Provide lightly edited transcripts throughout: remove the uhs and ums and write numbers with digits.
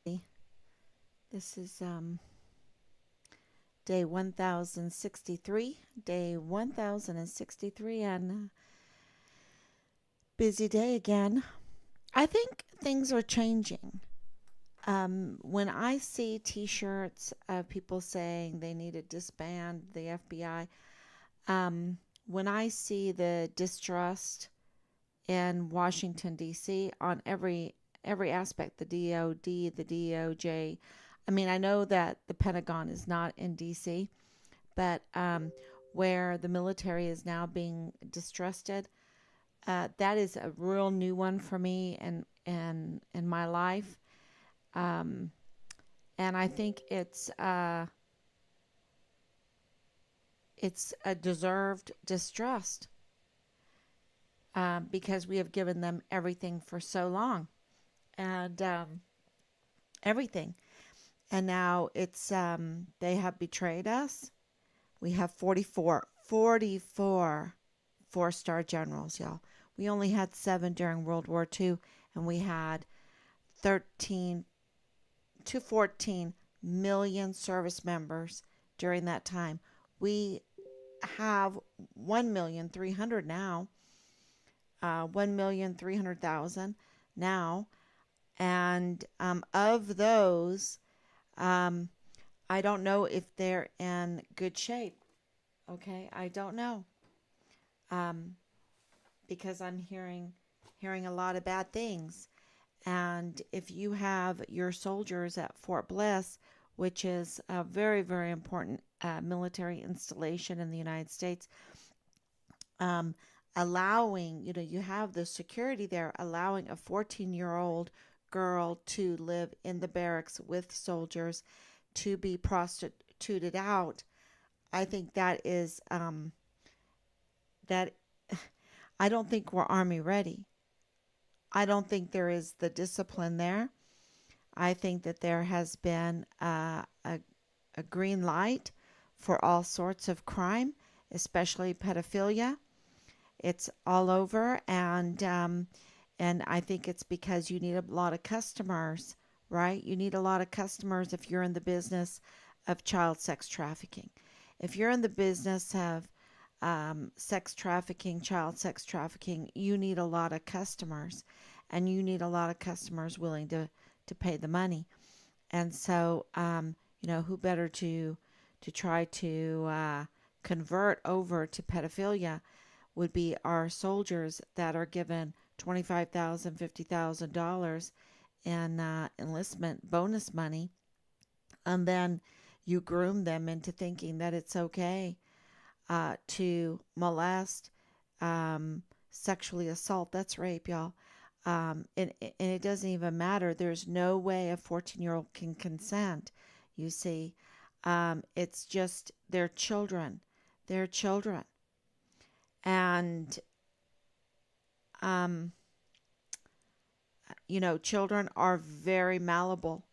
This is day 1063, day 1063, and busy day again. I think things are changing. When I see T-shirts of people saying they need to disband the FBI, when I see the distrust in Washington D.C. on every aspect, the DOD, the DOJ. I mean, I know that the Pentagon is not in D.C., but where the military is now being distrusted, that is a real new one for me and in my life. Um, and I think it's a deserved distrust because we have given them everything for so long and everything. And now it's they have betrayed us. We have 44 four-star generals, y'all. We only had 7 during World War II, and we had 13 to 14 million service members during that time. We have 1,300,000 now, 1,300,000 now, and of those, um, I don't know if they're in good shape. Okay, I don't know, um, because I'm hearing a lot of bad things. And if you have your soldiers at Fort Bliss, which is a very, very important military installation in the United States, um, allowing, you have the security there, allowing a 14-year-old girl to live in the barracks with soldiers to be prostituted out. I think that I don't think we're army ready. I don't think there is the discipline there. I think that there has been a green light for all sorts of crime, especially pedophilia. It's all over, and I think it's because you need a lot of customers, right? You need a lot of customers if you're in the business of child sex trafficking. If you're in the business of sex trafficking, child sex trafficking, you need a lot of customers, and you need a lot of customers willing to pay the money. And so, who better to try to convert over to pedophilia would be our soldiers that are given $25,000, $50,000 in enlistment bonus money, and then you groom them into thinking that it's okay to molest, um, sexually assault. That's rape, y'all. And it doesn't even matter. There's no way a 14-year-old can consent, you see. It's just they're children. They're children. And, um, children are very malleable.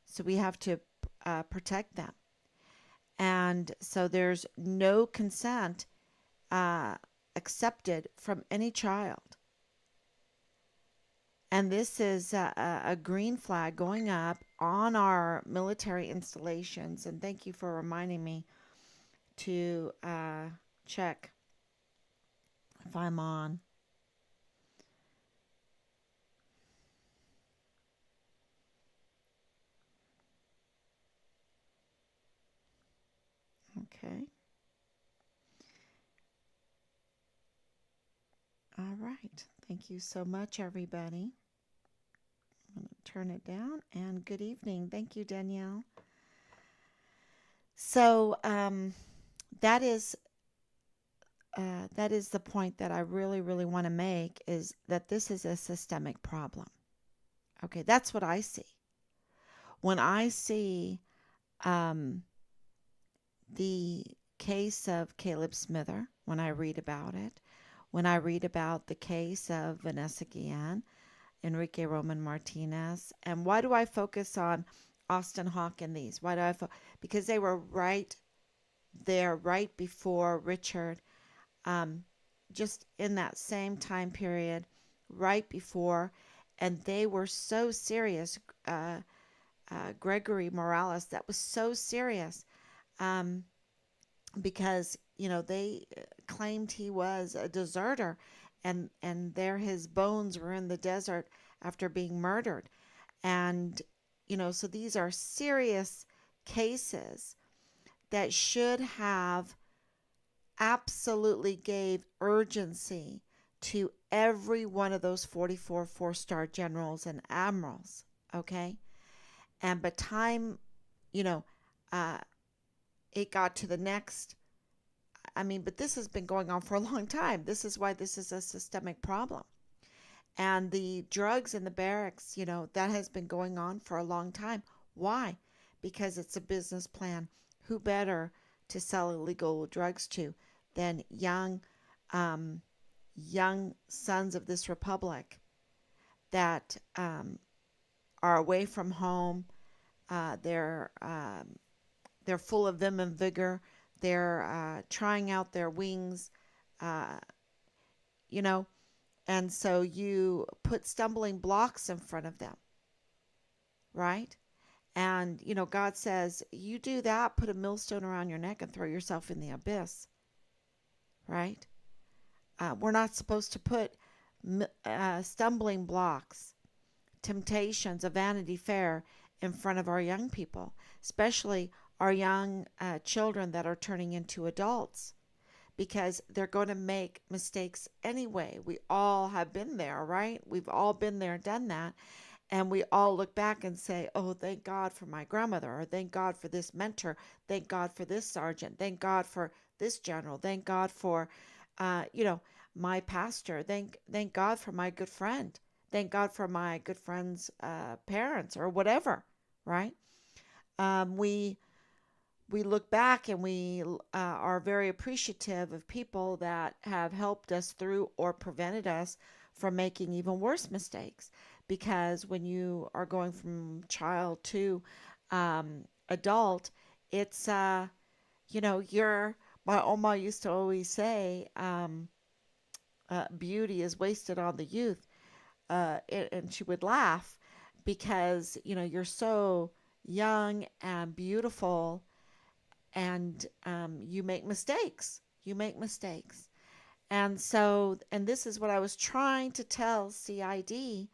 So we have to protect them. And so there's no consent uh, accepted from any child. And this is a green flag going up on our military installations. And thank you for reminding me to check if I'm on. Okay. All right. Thank you so much, everybody. I'm going to turn it down. And good evening. Thank you, Danielle. So that is the point that I really, really want to make is that this is a systemic problem. Okay, that's what I see. When I see um, the case of Caleb Smither, when I read about it, when I read about the case of Vanessa Guillen, Enrique Roman Martinez, and why do I focus on Austin Hawke and these? Why do because they were right there, right before Richard, um, just in that same time period, right before, and they were so serious. Gregory Morales that was so serious, um, because they claimed he was a deserter, and there his bones were in the desert after being murdered. And so these are serious cases that should have absolutely gave urgency to every one of those 44 four-star generals and admirals. Okay. And by time you know uh, it got to the next, I mean, but this has been going on for a long time. This is why this is a systemic problem. And the drugs in the barracks, that has been going on for a long time. Why? Because it's a business plan. Who better to sell illegal drugs to than um, young sons of this republic that are away from home? Uh, they're um, they're full of vim and vigor. They're trying out their wings, uh, you know, and so you put stumbling blocks in front of them, right? And, God says, you do that, put a millstone around your neck and throw yourself in the abyss, right? We're not supposed to put stumbling blocks, temptations of Vanity Fair in front of our young people, especially our young children that are turning into adults, because they're going to make mistakes anyway. We all have been there, right? We've all been there, done that. And we all look back and say, oh, thank God for my grandmother, or thank God for this mentor, thank God for this sergeant, thank God for this general, thank God for, uh, you know, my pastor, thank God for my good friend, thank God for my good friend's parents, or whatever, right? We look back and we are very appreciative of people that have helped us through or prevented us from making even worse mistakes. Because when you are going from child to adult, it's, you're, my Oma used to always say, beauty is wasted on the youth. And she would laugh because, you're so young and beautiful, and you make mistakes. You make mistakes. And so, and this is what I was trying to tell CID.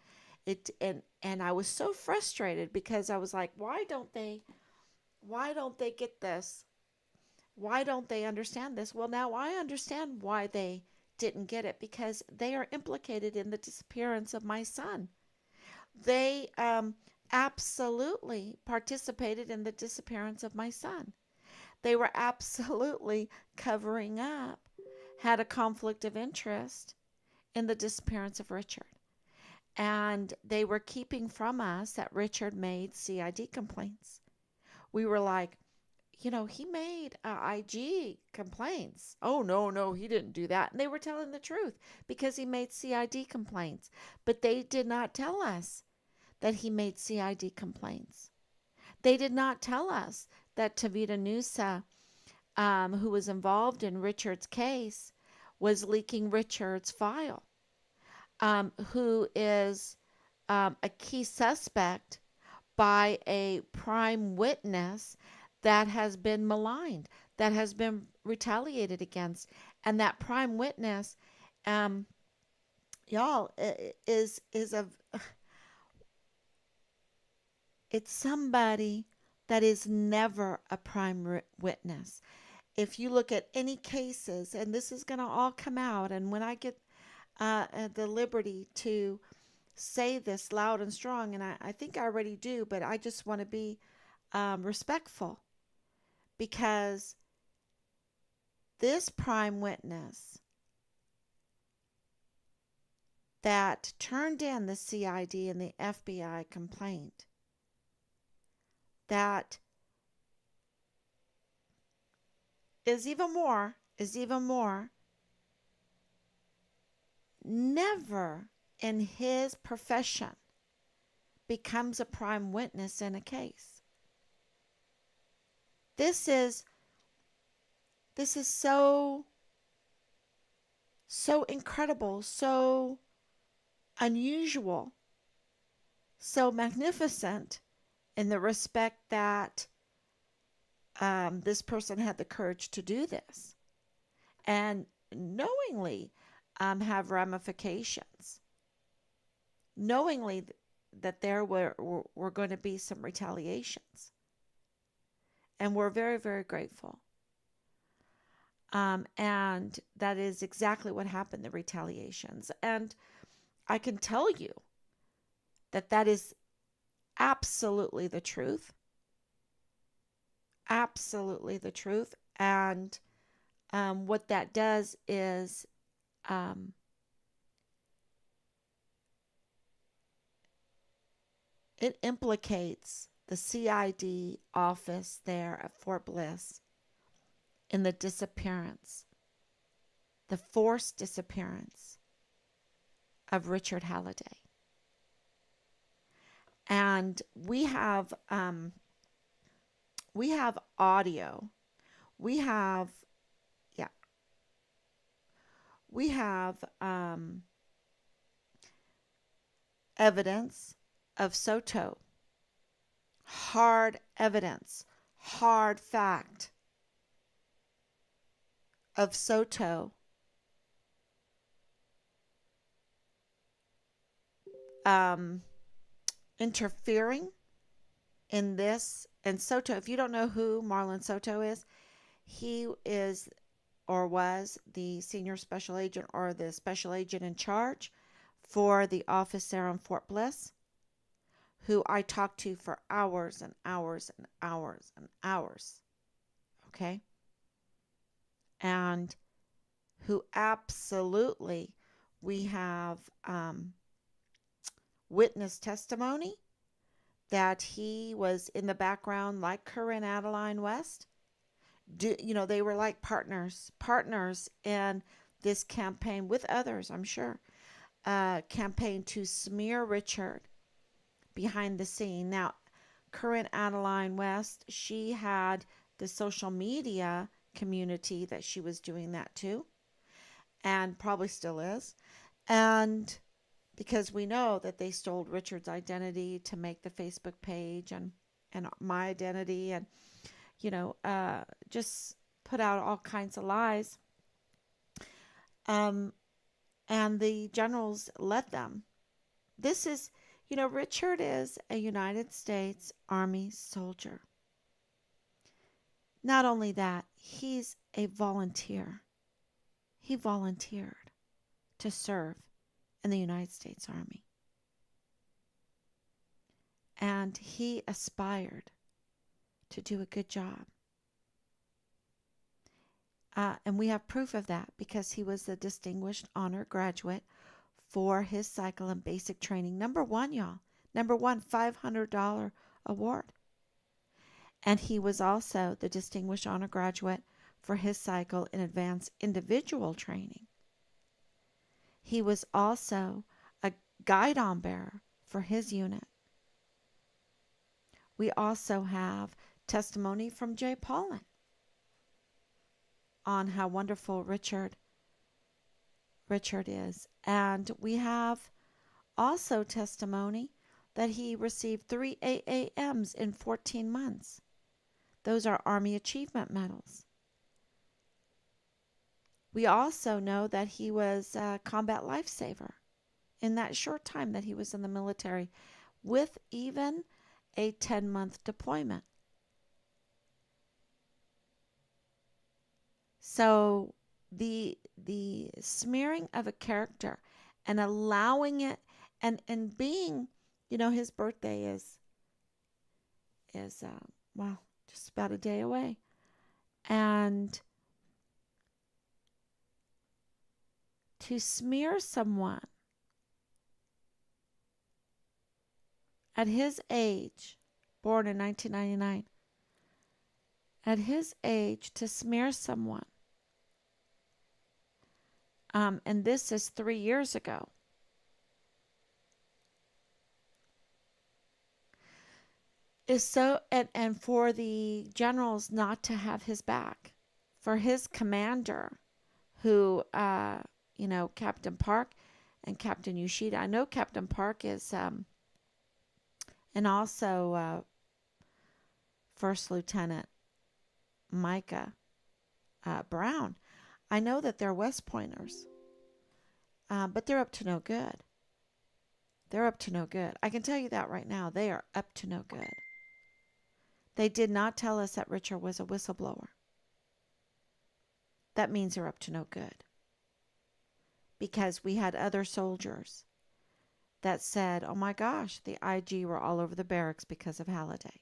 And I was so frustrated because I was like, why don't they get this? Why don't they understand this? Well, now I understand why they didn't get it, because they are implicated in the disappearance of my son. They absolutely participated in the disappearance of my son. They were absolutely covering up, had a conflict of interest in the disappearance of Richard. And they were keeping from us that Richard made CID complaints. We were like, he made IG complaints. Oh, no, no, he didn't do that. And they were telling the truth because he made CID complaints. But they did not tell us that he made CID complaints. They did not tell us that Tavita Nusa, who was involved in Richard's case, was leaking Richard's file, who is a key suspect by a prime witness that has been maligned, that has been retaliated against. And that prime witness, um, y'all, is a it's somebody that is never a prime witness. If you look at any cases, and this is going to all come out, and when I get the liberty to say this loud and strong, and I think I already do, but I just want to be respectful, because this prime witness that turned in the CID and the FBI complaint, that is even more, never in his profession becomes a prime witness in a case. This is so incredible, so unusual, so magnificent, in the respect that this person had the courage to do this and knowingly have ramifications, knowingly that there were going to be some retaliations. And we're very, very grateful. And that is exactly what happened, the retaliations. And I can tell you that that is absolutely the truth. Absolutely the truth. And what that does is um, it implicates the CID office there at Fort Bliss in the disappearance, the forced disappearance of Richard Halliday. And we have audio. We have yeah, we have evidence of Soto. Hard evidence, hard fact of Soto um, interfering in this. And Soto, if you don't know who Marlon Soto is, he is or was the senior special agent or the special agent in charge for the office there on Fort Bliss, who I talked to for hours and hours and hours and hours. Okay. And who absolutely we have witness testimony that he was in the background like Corinne Adeline West. They were like partners in this campaign with others, I'm sure, campaign to smear Richard behind the scene. Now, Corinne Adeline West, she had the social media community that she was doing that to, and probably still is. And because we know that they stole Richard's identity to make the Facebook page and my identity and just put out all kinds of lies. And the generals let them. This is, Richard is a United States Army soldier. Not only that, he's a volunteer. He volunteered to serve in the United States Army. And he aspired to do a good job. And we have proof of that because he was a distinguished honor graduate for his cycle in basic training. Number one, y'all. Number one, $500 award. And he was also the distinguished honor graduate for his cycle in advanced individual training. He was also a guidon bearer for his unit. We also have testimony from Jay Paulin on how wonderful Richard is. And we have also testimony that he received 3 AAMs in 14 months. Those are Army Achievement Medals. We also know that he was a combat lifesaver in that short time that he was in the military, with even a 10-month deployment. So the smearing of a character and allowing it and being, his birthday is just about a day away. And to smear someone at his age, born in 1999, at his age, to smear someone, and this is 3 years ago, is so, and for the generals not to have his back, for his commander, who, Captain Park and Captain Yoshida. I know Captain Park is, and also First Lieutenant Micah Brown. I know that they're West Pointers, but they're up to no good. They're up to no good. I can tell you that right now. They are up to no good. They did not tell us that Richard was a whistleblower. That means they're up to no good. Because we had other soldiers that said, oh my gosh, the IG were all over the barracks because of Halliday.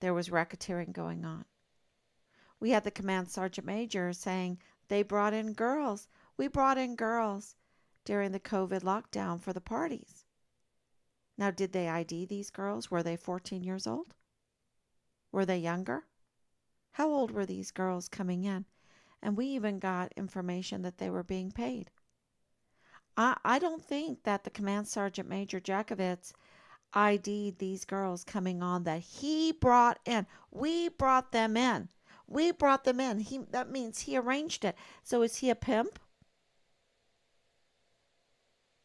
There was racketeering going on. We had the command sergeant major saying they brought in girls. We brought in girls during the COVID lockdown for the parties. Now, did they ID these girls? Were they 14 years old? Were they younger? How old were these girls coming in? And we even got information that they were being paid. I don't think that the command sergeant major Jakovitz ID'd these girls coming on that he brought in. We brought them in. We brought them in. That means he arranged it. So is he a pimp?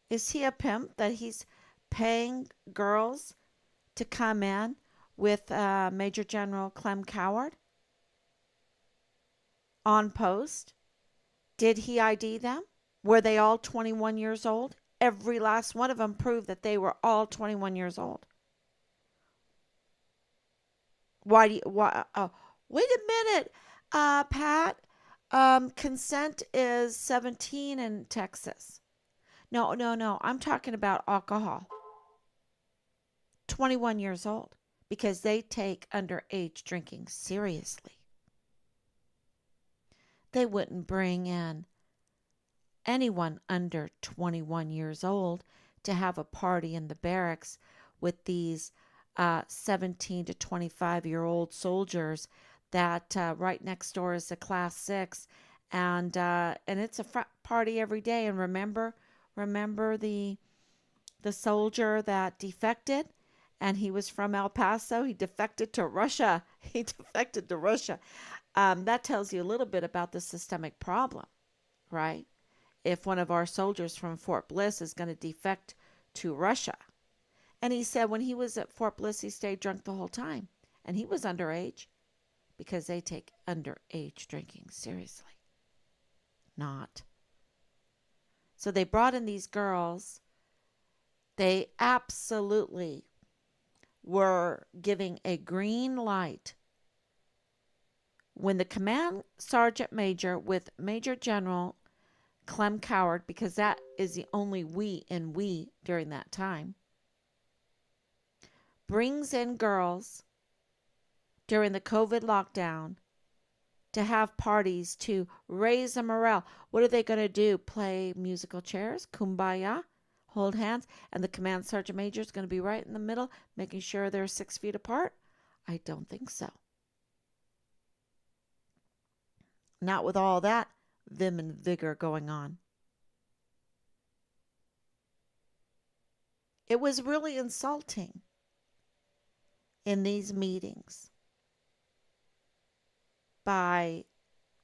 Is he a pimp that he's paying girls to come in with Major General Clem Coward on post? Did he ID them? Were they all 21 years old? Every last one of them proved that they were all 21 years old. Why do you, why, wait a minute, Pat. Consent is 17 in Texas. No, no, no. I'm talking about alcohol. 21 years old because they take underage drinking seriously. They wouldn't bring in anyone under 21 years old to have a party in the barracks with these 17 to 25-year-old soldiers that right next door is a class 6 and it's a party every day. And remember the soldier that defected, and he was from El Paso. He defected to Russia. That tells you a little bit about the systemic problem, right? If one of our soldiers from Fort Bliss is going to defect to Russia. And he said when he was at Fort Bliss, he stayed drunk the whole time. And he was underage because they take underage drinking seriously. Not. So they brought in these girls. They absolutely were giving a green light when the command sergeant major with Major General Clem Coward, because that is the only we during that time, brings in girls during the COVID lockdown to have parties to raise the morale. What are they going to do? Play musical chairs? Kumbaya? Hold hands? And the command sergeant major is going to be right in the middle, making sure they're 6 feet apart? I don't think so. Not with all that vim and vigor going on. It was really insulting in these meetings by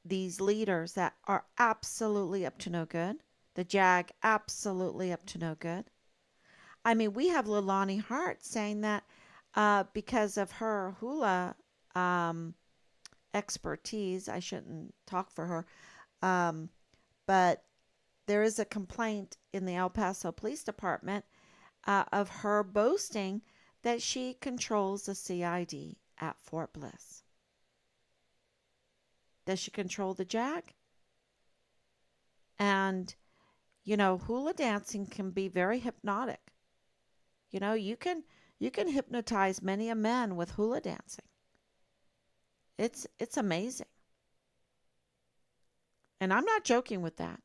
these leaders that are absolutely up to no good. The JAG absolutely up to no good. I mean, we have Leilani Hart saying that because of her hula expertise, I shouldn't talk for her, but there is a complaint in the El Paso Police Department of her boasting that she controls the CID at Fort Bliss. Does she control the JAG? And, hula dancing can be very hypnotic. You can hypnotize many a man with hula dancing. It's amazing. And I'm not joking with that.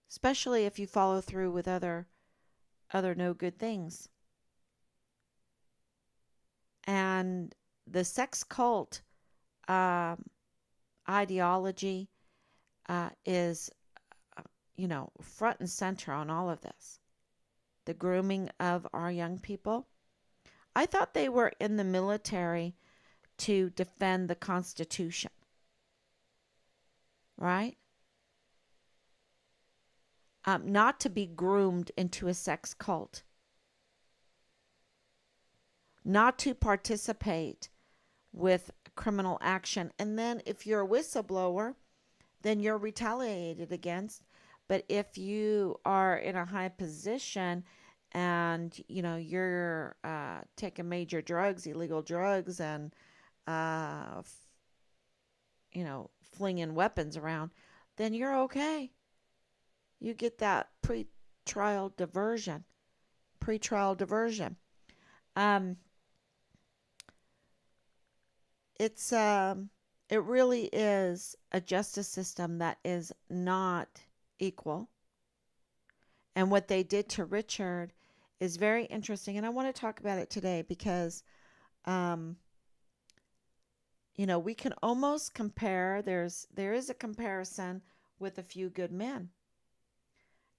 Especially if you follow through with other no good things. And the sex cult ideology is, front and center on all of this. The grooming of our young people. I thought they were in the military to defend the Constitution. Right? Not to be groomed into a sex cult. not to participate with criminal action. And then if you're a whistleblower, then you're retaliated against. But if you are in a high position and you're taking major drugs, illegal drugs, and uh, flinging weapons around, then you're okay. You get that pre-trial diversion. Pre-trial diversion. Um, it really is a justice system that is not equal. And what they did to Richard is very interesting. And I want to talk about it today because, um, we can almost compare. There is a comparison with A Few Good Men.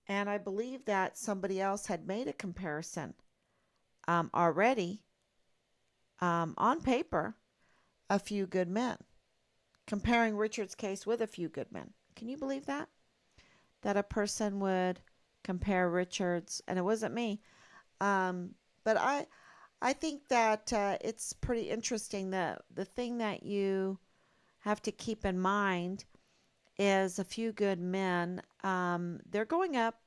And I believe that somebody else had made a comparison already on paper, A Few Good Men, comparing Richard's case with A Few Good Men. Can you believe that? That a person would compare Richard's, and it wasn't me. Um, but I think that it's pretty interesting. The thing that you have to keep in mind is A Few Good Men. They're going up.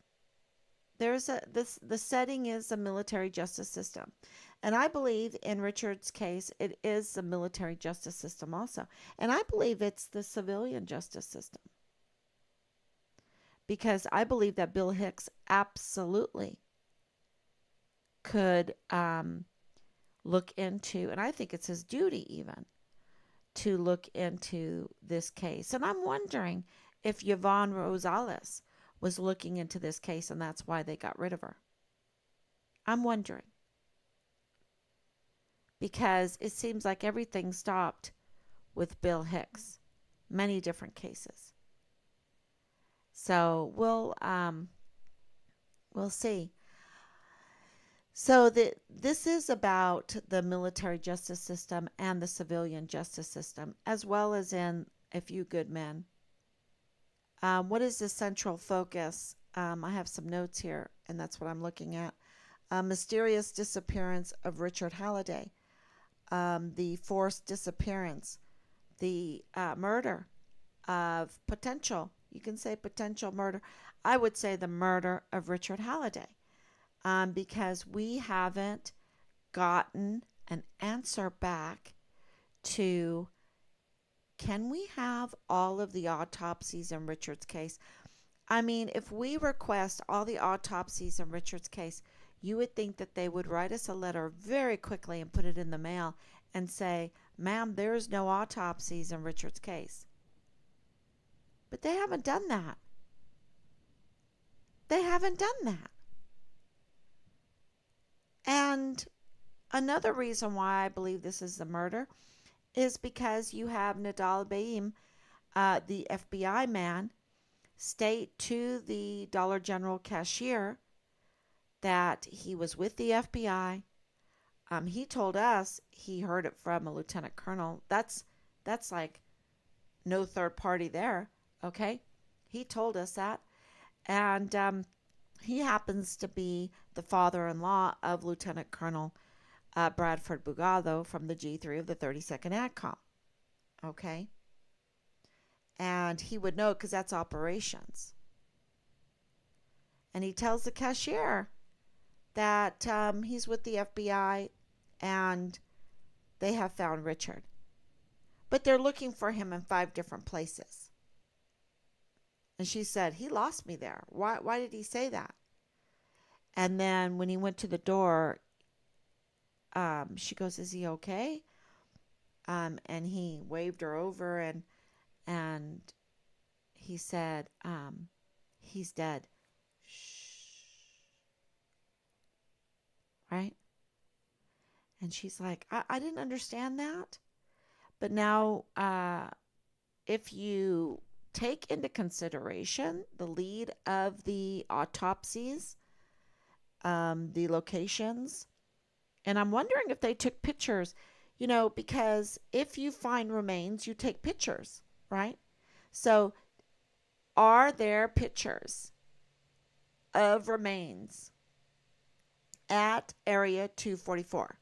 The setting is a military justice system. And I believe in Richard's case, it is the military justice system also. And I believe it's the civilian justice system. Because I believe that Bill Hicks absolutely could look into, and I think it's his duty even, to look into this case. And I'm wondering if Yvonne Rosales was looking into this case and that's why they got rid of her. I'm wondering. Because it seems like everything stopped with Bill Hicks. Many different cases. So we'll see. So this is about the military justice system and the civilian justice system, as well as in A Few Good Men. What is the central focus? I have some notes here, and that's what I'm looking at. Mysterious disappearance of Richard Halliday, the forced disappearance, the murder of you can say potential murder. I would say the murder of Richard Halliday, because we haven't gotten an answer back to, can we have all of the autopsies in Richard's case? I mean, if we request all the autopsies in Richard's case, you would think that they would write us a letter very quickly and put it in the mail and say, ma'am, there is no autopsies in Richard's case. But they haven't done that. They haven't done that. And another reason why I believe this is the murder is because you have Nadal Baim, the FBI man, state to the Dollar General cashier that he was with the FBI. He told us he heard it from a lieutenant colonel. That's like no third party there. Okay, he told us that, and he happens to be the father-in-law of Lieutenant Colonel Bradford Bugado from the G3 of the 32nd ADCOM. Okay, and he would know because that's operations. And he tells the cashier that he's with the FBI and they have found Richard. But they're looking for him in 5 different places. And she said, he lost me there. Why did he say that? And then when he went to the door, she goes, is he okay? And he waved her over and he said, he's dead. Shh. Right? And she's like, I didn't understand that. But now, if you take into consideration the lead of the autopsies, the locations, and I'm wondering if they took pictures, because if you find remains, you take pictures, right? So, are there pictures of remains at Area 244?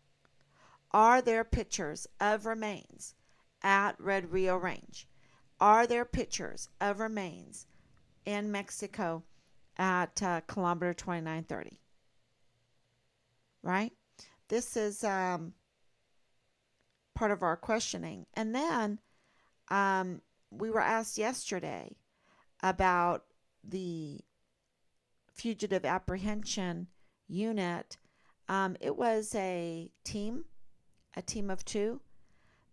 Are there pictures of remains at Red Rio Range? Are there pictures of remains in Mexico at kilometer 2930? Right? This is part of our questioning. And then we were asked yesterday about the fugitive apprehension unit. It was a team of two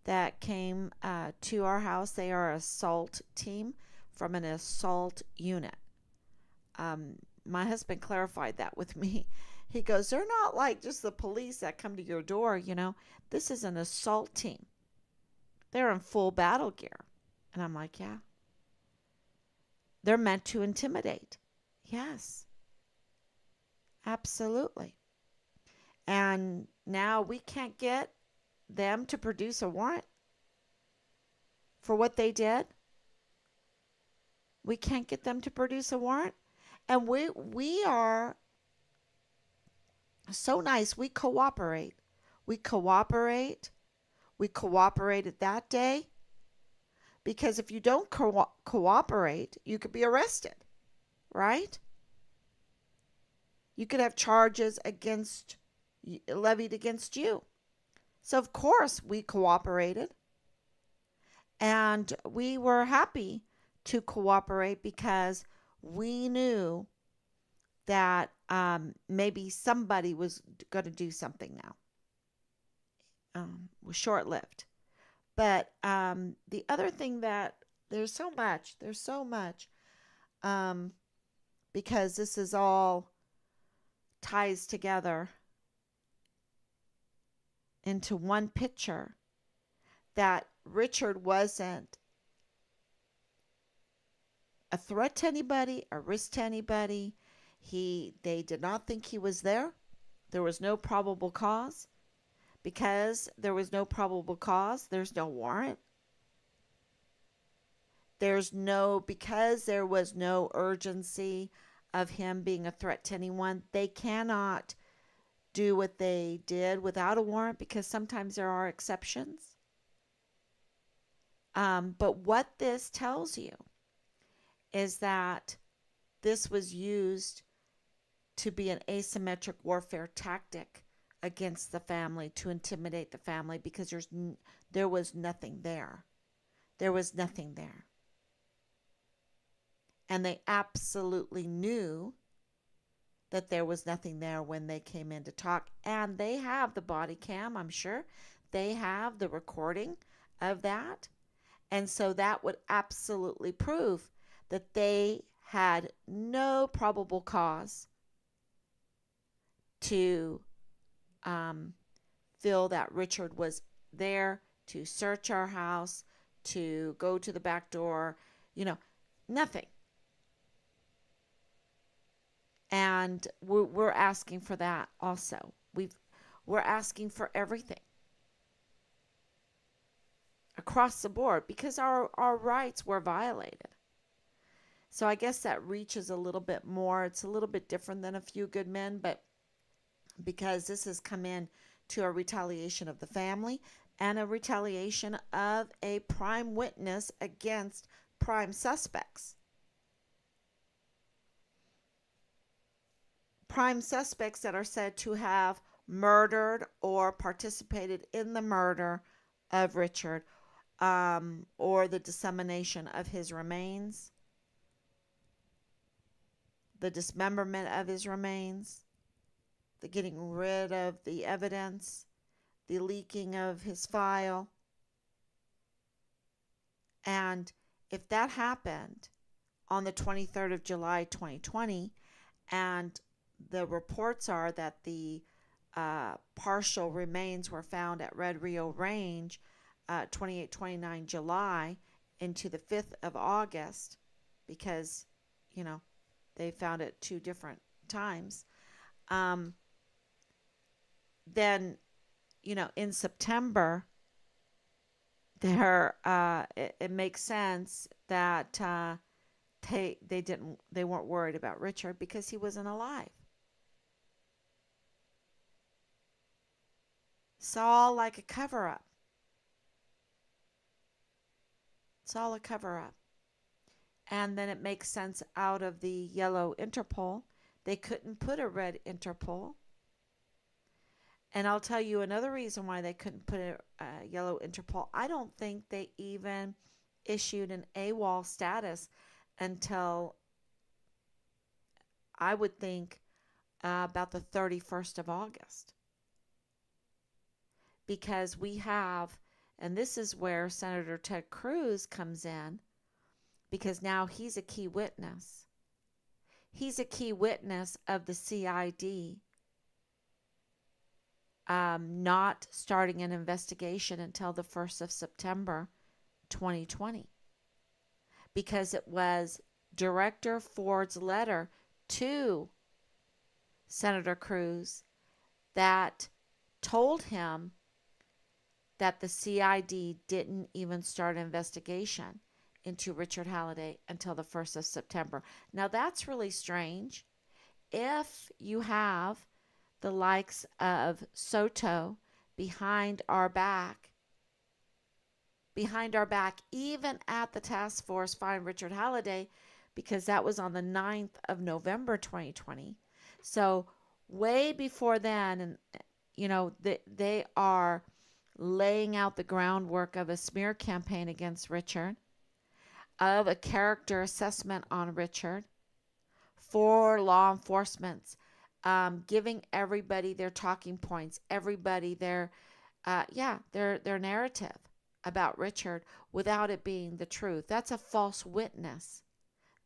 that came to our house. They are an assault team from an assault unit. My husband clarified that with me. He goes, they're not like just the police that come to your door, you know. This is an assault team. They're in full battle gear. And I'm like, yeah. They're meant to intimidate. Yes, absolutely. And now we can't get them to produce a warrant for what they did. We can't get them to produce a warrant. And we are so nice. We cooperate. We cooperate. We cooperated that day because if you don't cooperate, you could be arrested, right? You could have charges levied against you. So of course we cooperated, and we were happy to cooperate because we knew that maybe somebody was going to do something now. Was short-lived. But the other thing that there's so much, because this is all ties together into one picture, that Richard wasn't a threat to anybody, a risk to anybody. They did not think he was there. There was no probable cause. Because there was no probable cause, there's no warrant. Because there was no urgency of him being a threat to anyone, they cannot do what they did without a warrant because sometimes there are exceptions. But what this tells you is that this was used to be an asymmetric warfare tactic against the family, to intimidate the family, because there was nothing there. There was nothing there. And they absolutely knew that there was nothing there when they came in to talk. And they have the body cam, I'm sure. They have the recording of that. And so that would absolutely prove that they had no probable cause to feel that Richard was there to search our house, to go to the back door, nothing. And we're asking for that also. We're asking for everything across the board because our rights were violated. So I guess that reaches a little bit more. It's a little bit different than A Few Good Men, but because this has come in to a retaliation of the family and a retaliation of a prime witness against prime suspects. Prime suspects that are said to have murdered or participated in the murder of Richard, or the dissemination of his remains, the dismemberment of his remains, the getting rid of the evidence, the leaking of his file. And if that happened on the 23rd of July 2020, and the reports are that the partial remains were found at Red Rio Range 28-29 July into the 5th of August, because they found it 2 different times, then in September it makes sense that they weren't worried about Richard because he wasn't alive. It's all like a cover up. It's all a cover up. And then it makes sense out of the yellow Interpol. They couldn't put a red Interpol. And I'll tell you another reason why they couldn't put a yellow Interpol. I don't think they even issued an AWOL status until, I would think, about the 31st of August. Because we have, and this is where Senator Ted Cruz comes in, because now he's a key witness. He's a key witness of the CID not starting an investigation until the 1st of September 2020, because it was Director Ford's letter to Senator Cruz that told him that the CID didn't even start an investigation into Richard Halliday until the 1st of September. Now that's really strange. If you have the likes of Soto behind our back, even at the task force find Richard Halliday, because that was on the 9th of November 2020. So way before then, and they are laying out the groundwork of a smear campaign against Richard, of a character assessment on Richard for law enforcement, giving everybody their talking points, everybody their narrative about Richard without it being the truth. That's a false witness.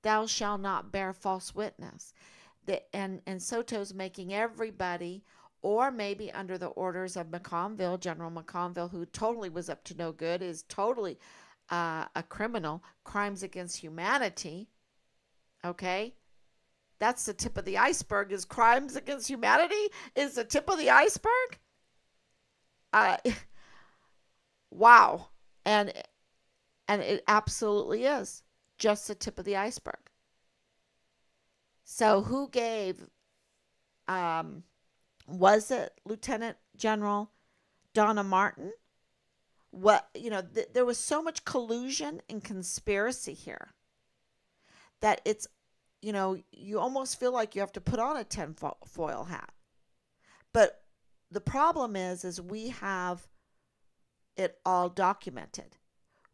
Thou shalt not bear false witness. And Soto's making everybody, or maybe under the orders of McConville, General McConville, who totally was up to no good, is totally a criminal, crimes against humanity. Okay? That's the tip of the iceberg, is crimes against humanity is the tip of the iceberg? Wow. And it absolutely is just the tip of the iceberg. So who gave, was it Lieutenant General Donna Martin? There was so much collusion and conspiracy here that it's, you almost feel like you have to put on a tinfoil hat. But the problem is we have it all documented.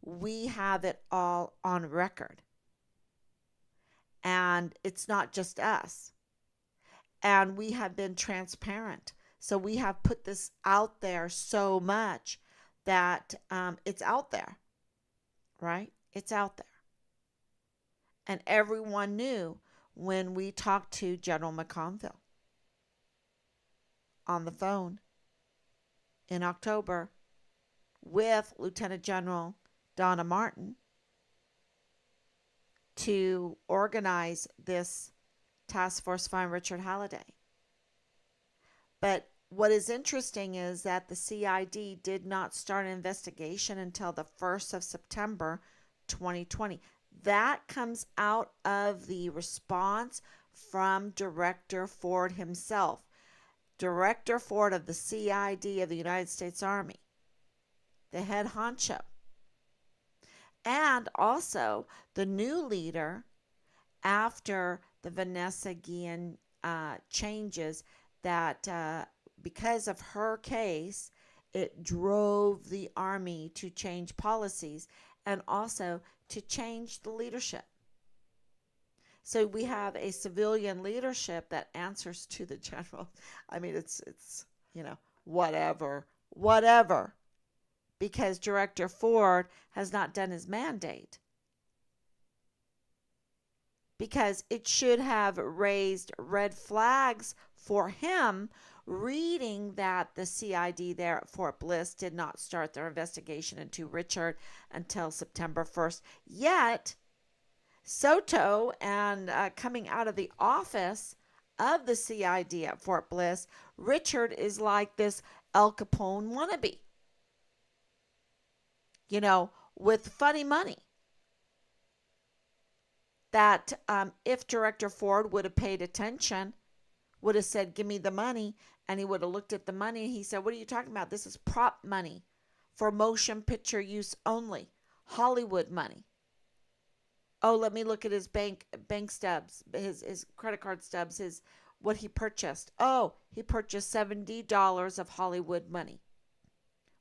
We have it all on record. And it's not just us. And we have been transparent. So we have put this out there so much that it's out there, right? It's out there. And everyone knew when we talked to General McConville on the phone in October with Lieutenant General Donna Martin to organize this task force find Richard Halliday. But what is interesting is that the CID did not start an investigation until the 1st of September 2020. That comes out of the response from Director Ford himself. Director Ford of the CID of the United States Army, the head honcho. And also the new leader after the Vanessa Guillen changes, that because of her case, it drove the Army to change policies and also to change the leadership. So we have a civilian leadership that answers to the general. I mean, it's whatever, because Director Ford has not done his mandate. Because it should have raised red flags for him, reading that the CID there at Fort Bliss did not start their investigation into Richard until September 1st. Yet, Soto, and coming out of the office of the CID at Fort Bliss, Richard is like this Al Capone wannabe, with funny money. That if Director Ford would have paid attention, would have said, give me the money, And he would have looked at the money. He said, "What are you talking about? This is prop money for motion picture use only. Hollywood money." Oh, let me look at his bank stubs, his credit card stubs, his what he purchased. Oh, he purchased $70 of Hollywood money,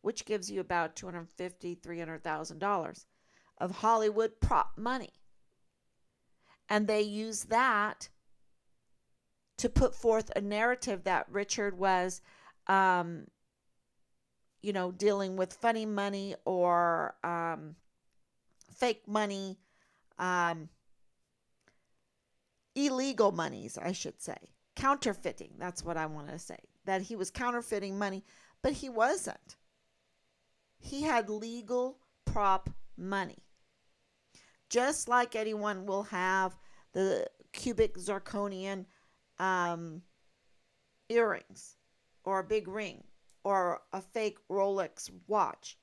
which gives you about $250,000-300,000 of Hollywood prop money. And they use that to put forth a narrative that Richard was, um, dealing with funny money or fake money, um, illegal monies, I should say. Counterfeiting, that's what I want to say. That he was counterfeiting money, but he wasn't. He had legal prop money. Just like anyone will have the cubic zirconian um, earrings or a big ring or a fake Rolex watch.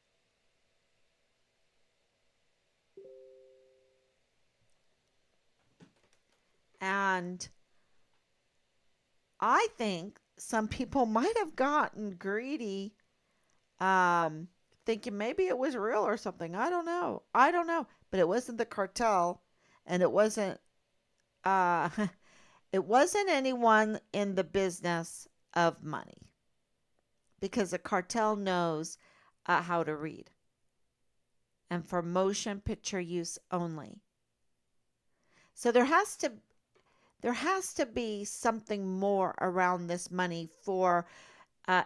And I think some people might have gotten greedy, um, thinking maybe it was real or something. I don't know. I don't know. But it wasn't the cartel, and it wasn't. Uh, it wasn't anyone in the business of money because the cartel knows how to read and for motion picture use only. So there has to be something more around this money for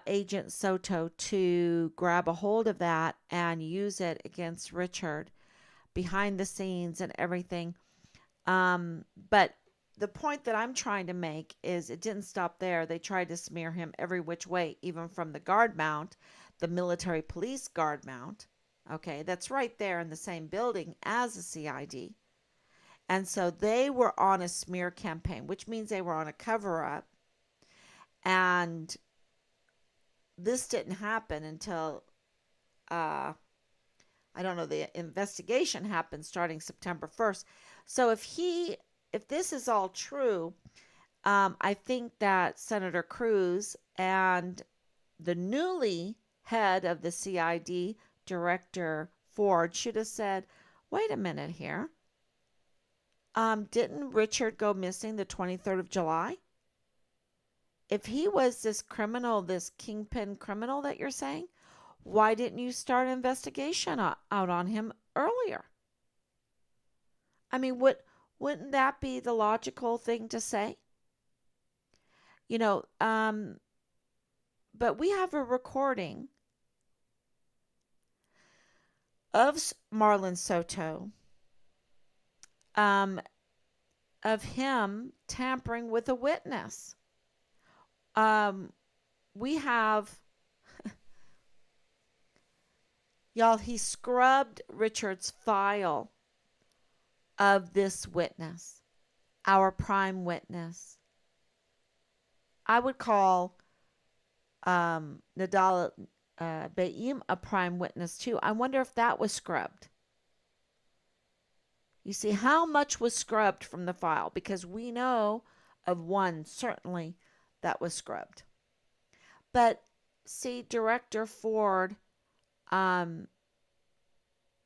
Agent Soto to grab a hold of that and use it against Richard behind the scenes and everything. But the point that I'm trying to make is it didn't stop there. They tried to smear him every which way, even from the guard mount, the military police guard mount. Okay, that's right there in the same building as the CID. And so they were on a smear campaign, which means they were on a cover up. And this didn't happen until, uh, I don't know, the investigation happened starting September 1st. So if this is all true, I think that Senator Cruz and the newly head of the CID, Director Ford, should have said, wait a minute here. Didn't Richard go missing the 23rd of July? If he was this criminal, this kingpin criminal that you're saying, why didn't you start an investigation out on him earlier? I mean, wouldn't that be the logical thing to say? You know, but we have a recording of Marlon Soto, um, of him tampering with a witness. Um, we have, y'all, he scrubbed Richard's file of this witness, our prime witness. I would call Nadal Baim a prime witness too. I wonder if that was scrubbed. You see, how much was scrubbed from the file? Because we know of one, certainly, that was scrubbed. But see, Director Ford um,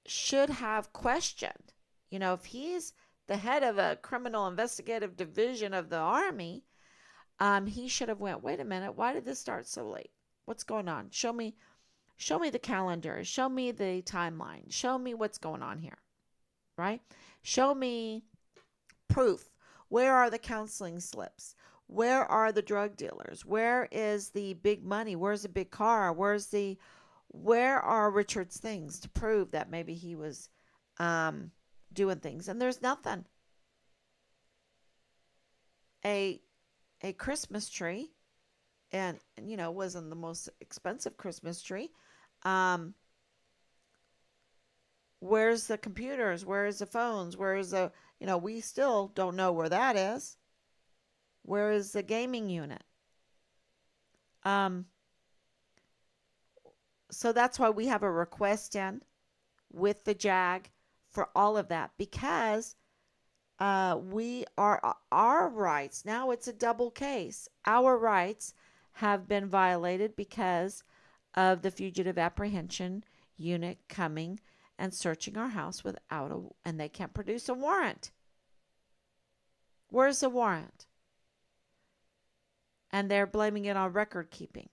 should have questioned. If he's the head of a criminal investigative division of the Army, he should have went, wait a minute, why did this start so late? What's going on? Show me the calendar. Show me the timeline. Show me what's going on here, right? Show me proof. Where are the counseling slips? Where are the drug dealers? Where is the big money? Where's the big car? Where are Richard's things to prove that maybe he was doing things? And there's nothing. A Christmas tree, and wasn't the most expensive Christmas tree. Um, where's the computers? Where's the phones? Where's the we still don't know where that is. Where is the gaming unit? Um, so that's why we have a request in with the JAG for all of that, because we are our rights. Now it's a double case. Our rights have been violated because of the fugitive apprehension unit coming and searching our house without a, and they can't produce a warrant. Where's the warrant? And they're blaming it on record keeping.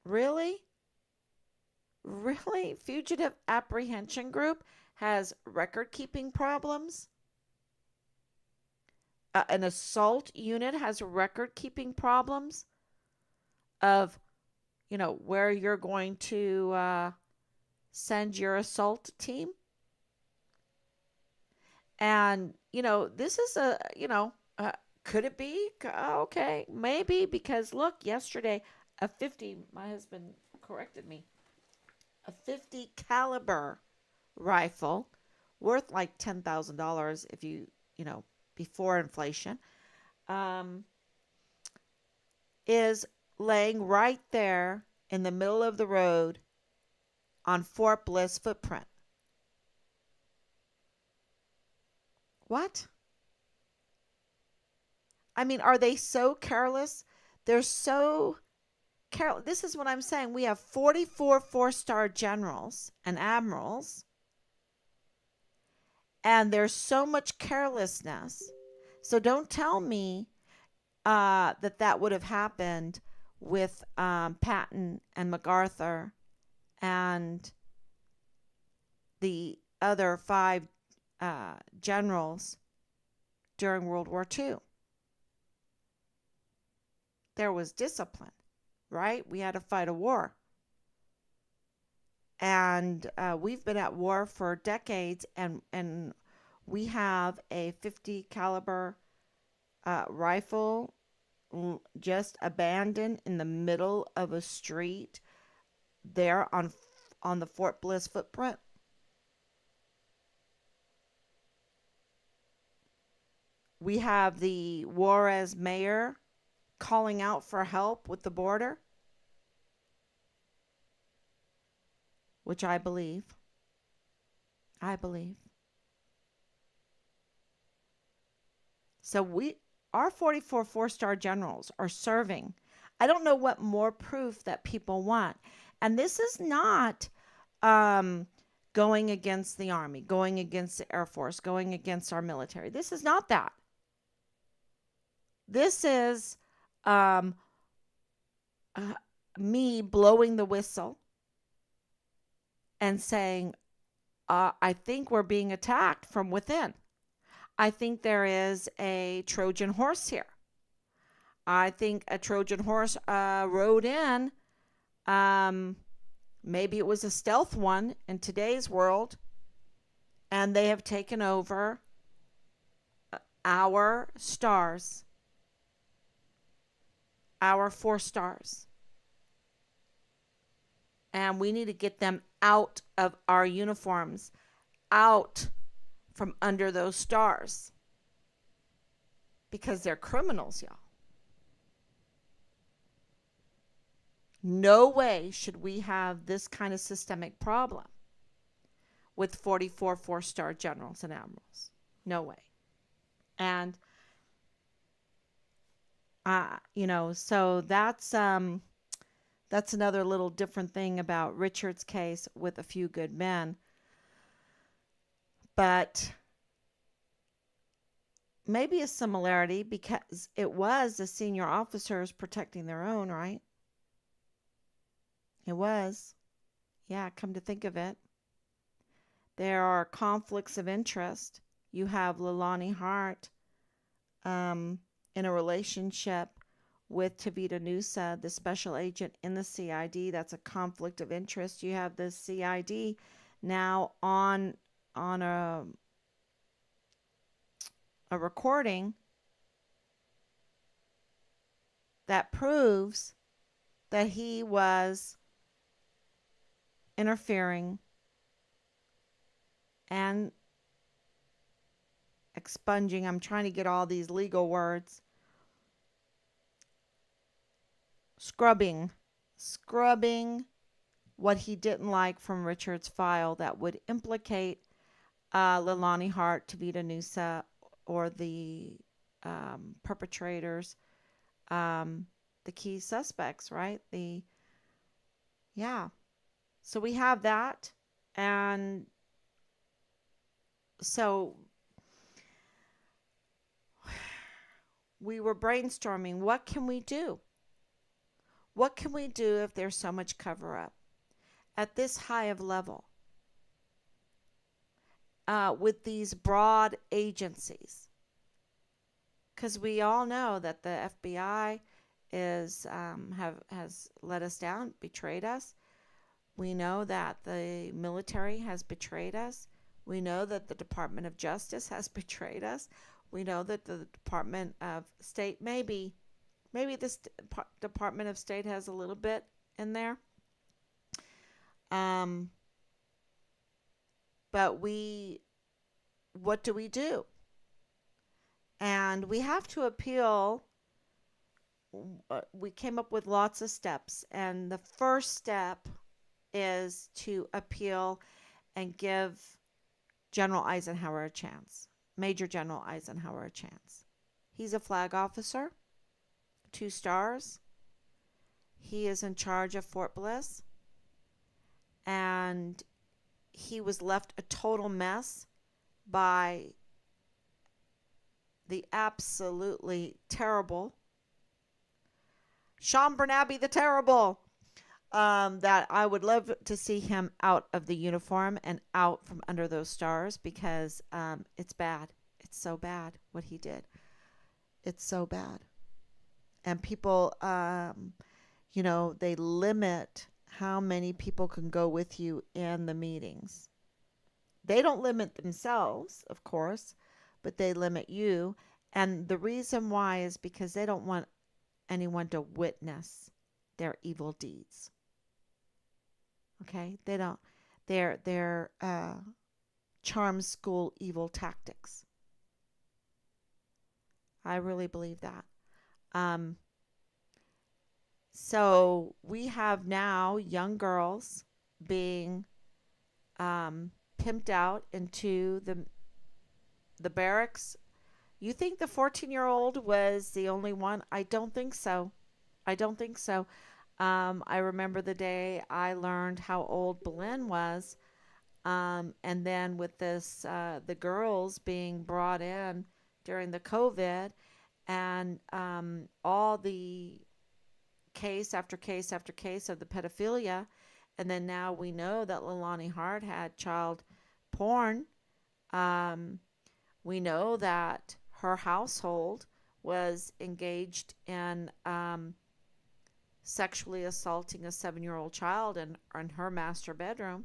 Really? Really? Fugitive apprehension group has record keeping problems? An assault unit has record keeping problems of, where you're going to send your assault team. And, this is could it be? Okay, maybe, because look, yesterday, my husband corrected me, a 50 caliber rifle worth like $10,000 if before inflation, um, is laying right there in the middle of the road on Fort Bliss footprint. What? I mean, are they so careless? They're so careless. This is what I'm saying. We have 44 four-star generals and admirals, and there's so much carelessness. So don't tell me that would have happened with Patton and MacArthur and the other five generals during World War II. There was discipline, right? We had to fight a war. And we've been at war for decades, and we have a 50 caliber rifle just abandoned in the middle of a street there on the Fort Bliss footprint. We have the Juarez mayor calling out for help with the border, which I believe. So our 44 four-star generals are serving. I don't know what more proof that people want. And this is not going against the Army, going against the Air Force, going against our military. This is not that. This is me blowing the whistle and saying, I think we're being attacked from within. I think there is a Trojan horse here. I think a Trojan horse rode in. Maybe it was a stealth one in today's world, and they have taken over our stars, our 4 stars. And we need to get them out of our uniforms, out from under those stars, because they're criminals, y'all. No way should we have this kind of systemic problem with 44 four-star generals and admirals. No way. And so that's another little different thing about Richard's case with A Few Good Men. But maybe a similarity, because it was the senior officers protecting their own, right? It was. Yeah, come to think of it. There are conflicts of interest. You have Leilani Hart in a relationship with Tavita Nusa, the special agent in the CID. That's a conflict of interest. You have the CID now on a recording that proves that he was interfering and expunging. I'm trying to get all these legal words. Scrubbing what he didn't like from Richard's file that would implicate Leilani Hart, Tavita Nusa, or the perpetrators that the key suspects, right? Yeah. So we have that. And so we were brainstorming, what can we do? What can we do if there's so much cover up at this high of level with these broad agencies? Because we all know that the FBI has let us down, betrayed us. We know that the military has betrayed us. We know that the Department of Justice has betrayed us. We know that the Department of State, maybe this Department of State has a little bit in there. Um, but what do we do? And we have to appeal. We came up with lots of steps, and the first step is to appeal and give General Eisenhower a chance, Major General Eisenhower a chance. He's a flag officer, 2 stars. He is in charge of Fort Bliss, and he was left a total mess by the absolutely terrible Sean Bernabe the Terrible. That I would love to see him out of the uniform and out from under those stars, because it's bad. It's so bad what he did. It's so bad. And people, they limit how many people can go with you in the meetings. They don't limit themselves, of course, but they limit you. And the reason why is because they don't want anyone to witness their evil deeds. Okay? They don't. They're charm school evil tactics. I really believe that. Um, so we have now young girls being pimped out into the barracks. You think the 14-year-old was the only one? I don't think so. I don't think so. I remember the day I learned how old Belen was. And then with this, the girls being brought in during the COVID, and all the case after case after case of the pedophilia. And then now we know that Leilani Hart had child porn. Um, we know that her household was engaged in sexually assaulting a 7-year-old child in her master bedroom.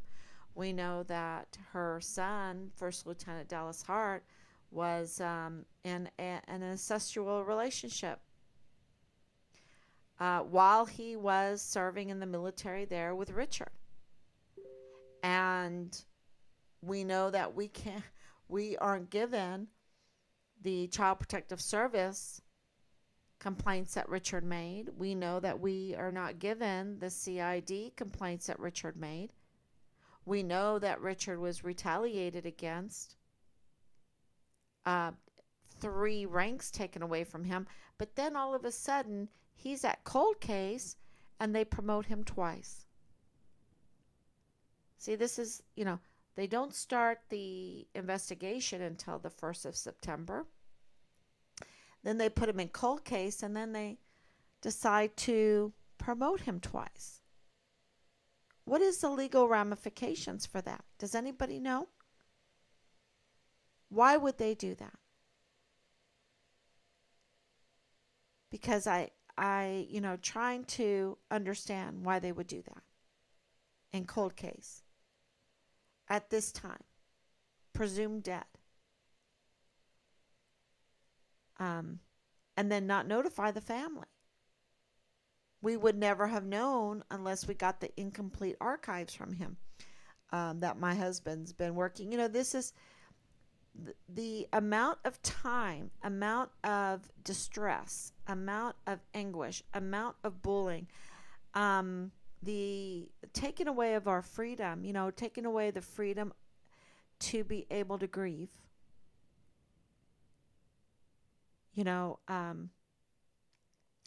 We know that her son, First Lieutenant Dallas Hart, was in an incestual relationship while he was serving in the military there with Richard. And we know that we aren't given the Child Protective Service complaints that Richard made. We know that we are not given the CID complaints that Richard made. We know that Richard was retaliated against, 3 ranks taken away from him, but then all of a sudden he's at cold case and they promote him twice. See, this is, they don't start the investigation until the 1st of September. Then they put him in cold case, and then they decide to promote him twice. What is the legal ramifications for that? Does anybody know? Why would they do that? Because I trying to understand why they would do that in cold case at this time, presumed dead. And then not notify the family. We would never have known unless we got the incomplete archives from him that my husband's been working. This is the amount of time, amount of distress, amount of anguish, amount of bullying, the taking away of our freedom, taking away the freedom to be able to grieve.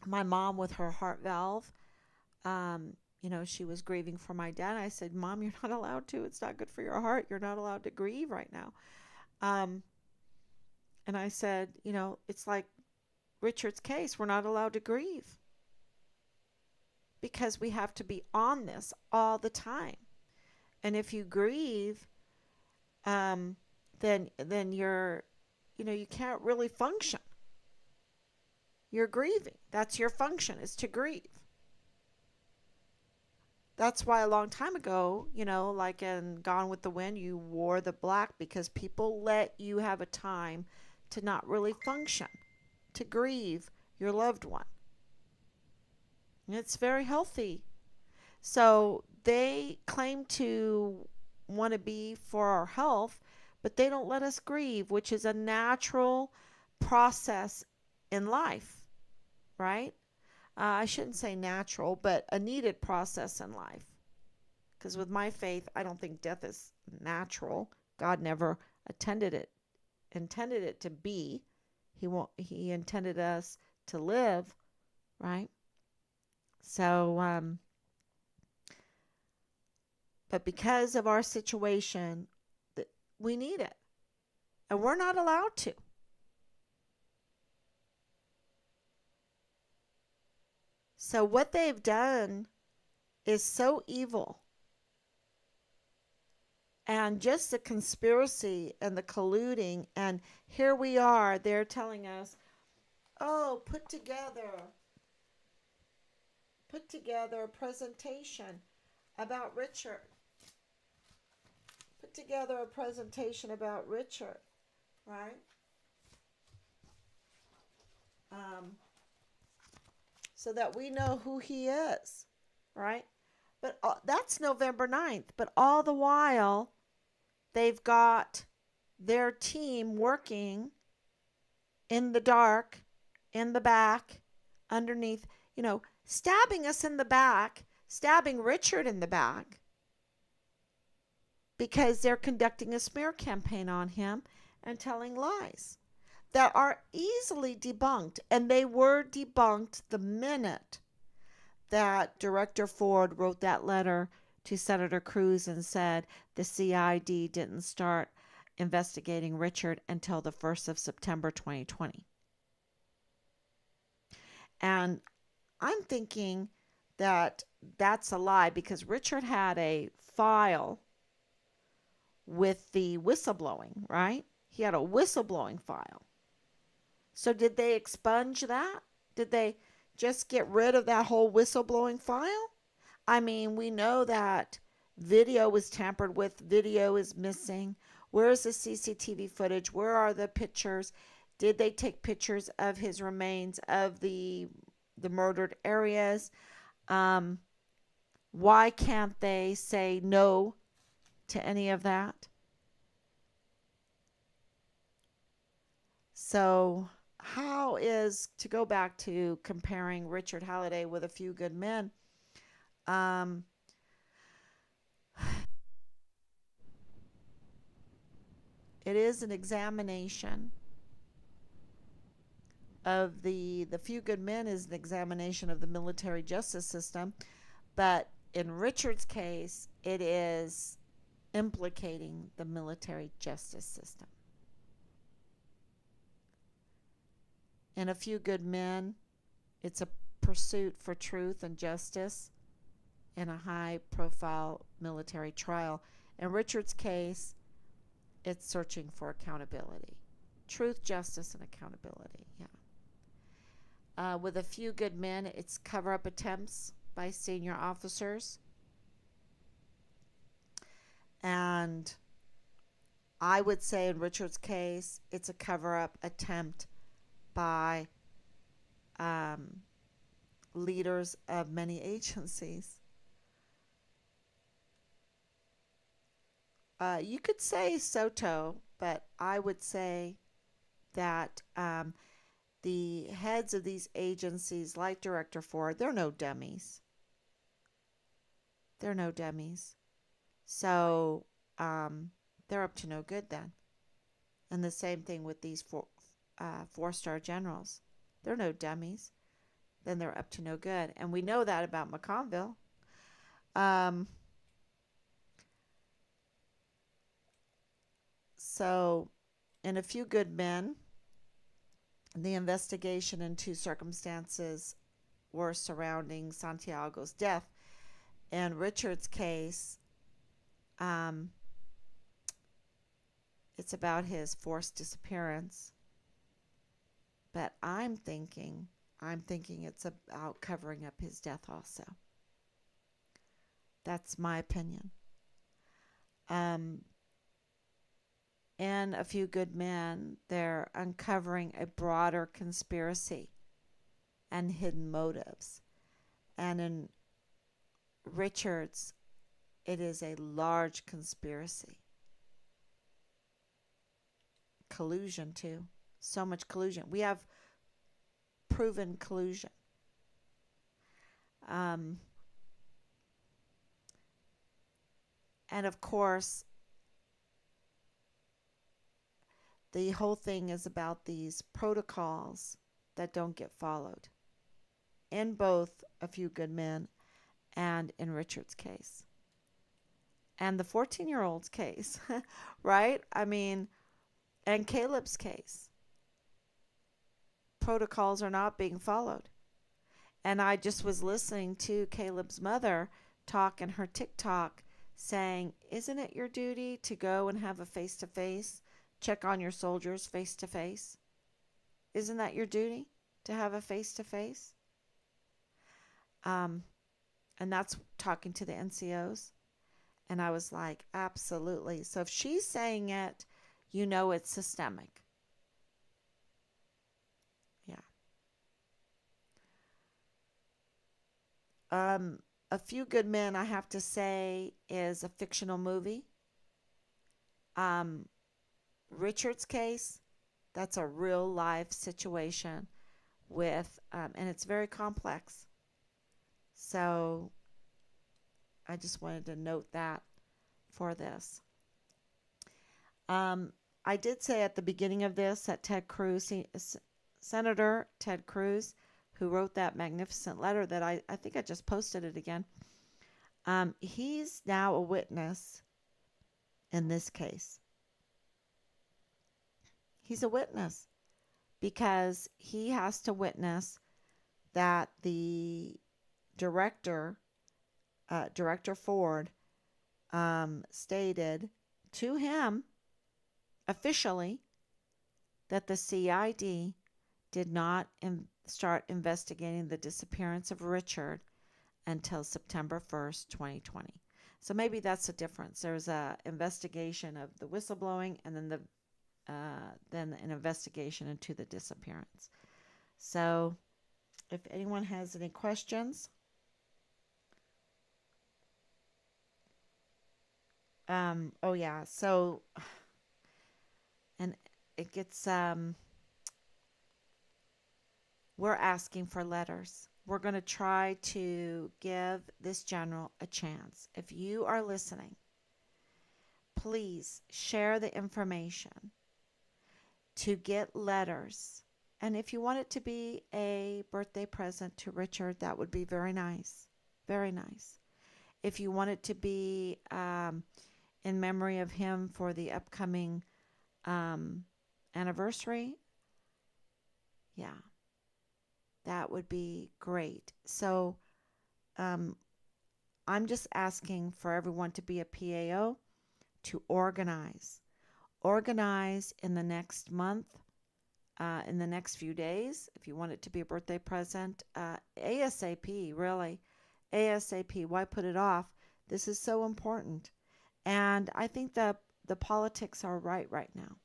My mom with her heart valve, she was grieving for my dad. I said, Mom, you're not allowed to. It's not good for your heart. You're not allowed to grieve right now. Um, and I said, it's like Richard's case. We're not allowed to grieve because we have to be on this all the time. And if you grieve, um, then you can't really function. You're grieving. That's your function, is to grieve. That's why a long time ago, like in Gone with the Wind, you wore the black because people let you have a time to not really function, to grieve your loved one. And it's very healthy. So they claim to want to be for our health, but they don't let us grieve, which is a natural process in life, right? I shouldn't say natural, but a needed process in life. Because with my faith, I don't think death is natural. God never intended it to be. He intended us to live, right? So, but because of our situation, we need it, and we're not allowed to. So what they've done is so evil, and just the conspiracy and the colluding, and here we are, they're telling us, oh, put together a presentation about Richard. Put together a presentation about Richard, right? Um, so that we know who he is, right? But that's November 9th. But all the while, they've got their team working in the dark, in the back, underneath, stabbing us in the back, stabbing Richard in the back, because they're conducting a smear campaign on him and telling lies that are easily debunked. And they were debunked the minute that Director Ford wrote that letter to Senator Cruz and said the CID didn't start investigating Richard until the 1st of September 2020. And I'm thinking that that's a lie, because Richard had a file with the whistleblowing, right? He had a whistleblowing file. So did they expunge that? Did they just get rid of that whole whistleblowing file? I mean, we know that video was tampered with, video is missing. Where is the CCTV footage? Where are the pictures? Did they take pictures of his remains, of the murdered areas? Why can't they say no to any of that? So, how is, to go back to comparing Richard Halliday with A Few Good Men, um, it is an examination of the Few Good Men is an examination of the military justice system, but in Richard's case, it is implicating the military justice system. In A Few Good Men, it's a pursuit for truth and justice in a high profile military trial. In Richard's case, it's searching for accountability. Truth, justice, and accountability. Yeah. With A Few Good Men, it's cover up attempts by senior officers. And I would say in Richard's case, it's a cover up attempt by leaders of many agencies. You could say Soto, but I would say that the heads of these agencies, like Director Ford, they're no dummies. They're no dummies. So they're up to no good then. And the same thing with these four-star generals. They're no dummies. then they're up to no good. And we know that about McConville. Um, so, in A Few Good Men, the investigation into circumstances were surrounding Santiago's death. And Richard's case, um, it's about his forced disappearance. But I'm thinking it's about covering up his death also. That's my opinion. Um, in A Few Good Men, they're uncovering a broader conspiracy and hidden motives. And in Richard's, it is a large conspiracy. Collusion, too. So much collusion. We have proven collusion. Um, and of course, the whole thing is about these protocols that don't get followed in both A Few Good Men and in Richard's case. And the 14-year-old's case, right? I mean, and Caleb's case. Protocols are not being followed. And I just was listening to Caleb's mother talk in her TikTok saying, isn't it your duty to go and have a face to face, check on your soldiers face to face? Isn't that your duty to have a face to face? And that's talking to the NCOs. And I was like, absolutely. So if she's saying it, you know it's systemic. Yeah. A Few Good Men, I have to say, is a fictional movie. Um, Richard's case, that's a real life situation and it's very complex. So I just wanted to note that for this. I did say at the beginning of this that Senator Ted Cruz, who wrote that magnificent letter that I think I just posted it again, he's now a witness in this case. He's a witness because he has to witness that the director, Director Ford, stated to him officially that the CID did not start investigating the disappearance of Richard until September 1st, 2020. So maybe that's the difference. There's an investigation of the whistleblowing and then an investigation into the disappearance. So if anyone has any questions, oh yeah, so, and it gets, we're asking for letters. We're going to try to give this general a chance. If you are listening, please share the information to get letters. And if you want it to be a birthday present to Richard, that would be very nice. Very nice. If you want it to be in memory of him for the upcoming anniversary, yeah, that would be great. So I'm just asking for everyone to be a PAO, to organize. Organize in the next month, in the next few days, if you want it to be a birthday present, ASAP, really. ASAP. Why put it off? This is so important. And I think the politics are right now.